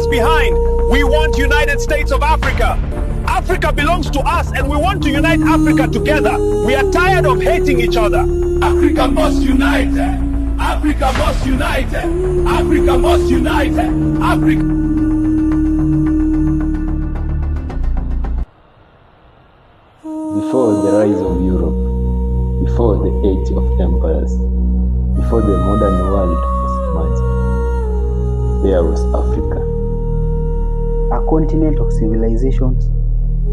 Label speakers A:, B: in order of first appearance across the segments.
A: us behind. We want United States of Africa. Africa belongs to us and we want to unite Africa together. We are tired of hating each other.
B: Africa must unite. Africa must unite. Africa must unite. Africa.
C: Before the rise of Europe, before the age of empires, before the modern world was imagined, there was Africa.
D: A continent of civilizations,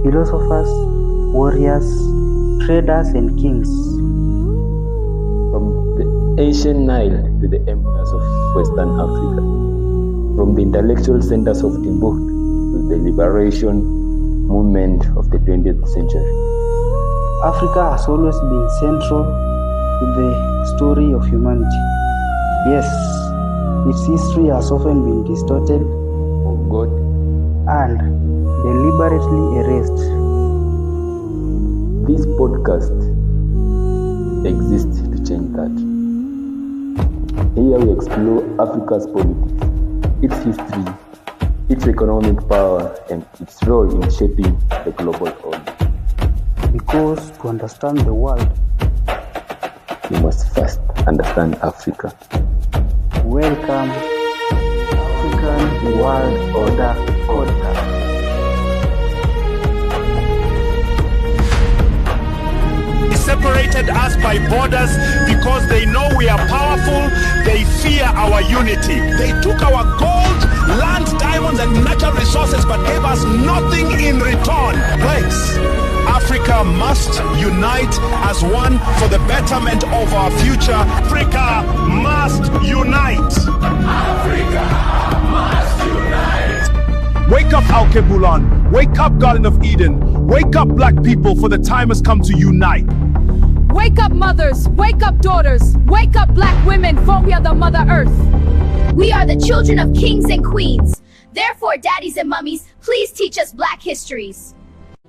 D: philosophers, warriors, traders and kings.
C: From the ancient Nile to the empires of Western Africa, from the intellectual centers of Timbuktu to the liberation movement of the 20th century.
D: Africa has always been central to the story of humanity. Yes, its history has often been distorted,
C: forgot,
D: and deliberately erased.
C: This podcast exists to change that. Here we explore Africa's politics, its history, its economic power, and its role in shaping the global order.
D: Because to understand the world,
C: you must first understand Africa.
D: Welcome, African World Order Podcast.
A: Separated us by borders because they know we are powerful. They fear our unity. They took our gold, land, diamonds, and natural resources, but gave us nothing in return. Thanks. Africa must unite as one for the betterment of our future. Africa must unite.
B: Africa must unite.
A: Wake up, Al-Kebulan. Wake up, Garden of Eden. Wake up, black people, for the time has come to unite.
E: Wake up, mothers. Wake up, daughters. Wake up, black women, for we are the Mother Earth.
F: We are the children of kings and queens. Therefore, daddies and mummies, please teach us black histories.